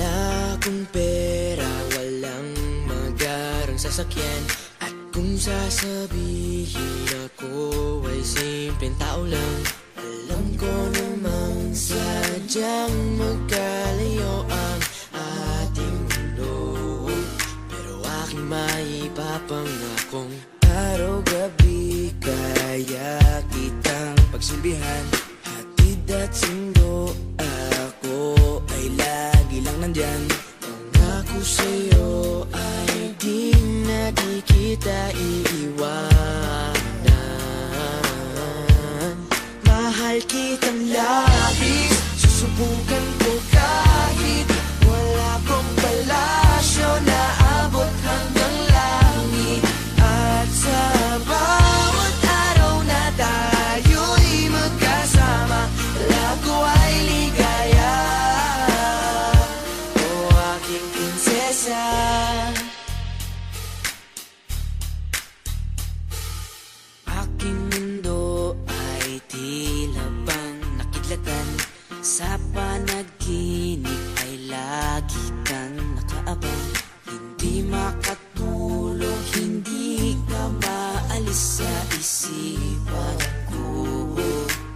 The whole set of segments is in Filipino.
Wala akong pera, walang magarang sasakyan. At kung sasabihin ako ay simpleng tao lang, alam ko namang sadyang magkalayo ang ating mundo. Pero aking maipapangakong araw-gabi kaya kitang pagsilbihan. Hatid at sundo, ako ay lagi lang nandyan. Pangako sa'yo ay di na di kita iiwanan. Mahal kitang labis, susubukan ko kahit wala kong palasyo na abot hanggang langit. At sa bawat araw na tayo'y magkasama, lago ay ligaya. O aking prinsesa, aking mundo ay tila bang nakidlatan. Sa panaginip ay lagi kang nakaabang. Hindi makatulog, hindi ka maalis sa isipan ko.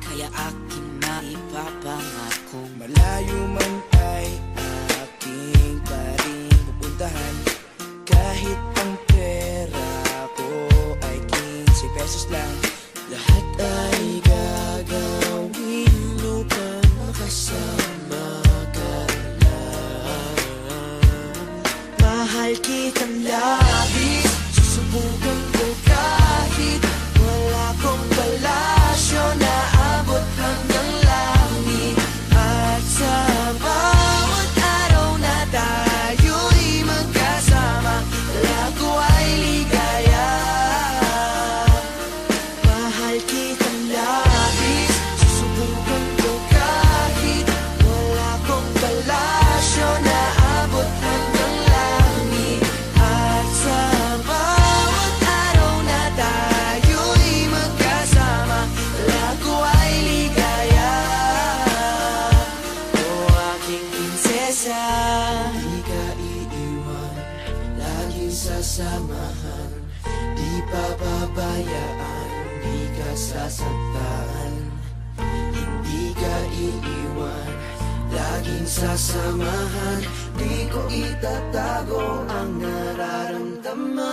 Kaya aking maipapangakong malayo man ay aking pa rin pupuntahan. Kahit ang pera ko ay 15 pesos lang, lahat ay gagawin upang makasama ka lang. Mahal kitang labis, susubukan ko kahit wala kong palasyo na abot hanggang langit. At sa bawat araw na tayo'y magkasama, lago ay ligaya. Mahal kitang labis, susubukan ko kahit wala kong palasyo na abot hanggang langit. At sa bawat araw na tayo'y magkasama, lago ay ligaya. O aking prinsesa, di ka iiwan, laging sasamahan. Di papabayaan, di ka sasaktan. Hindi ka iiwan, laging sasamahan. Di ko itatago ang nararamdaman.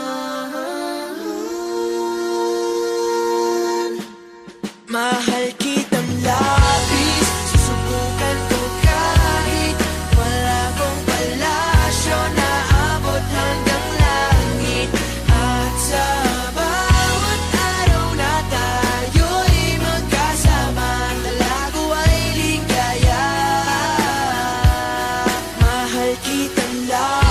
Mahal kitang labis, susubukan ko kahit wala kong palasyo na abot hanggang langit. At sa bawat araw na tayo'y magkasama, lago ay ligaya. Mahal kitang labis,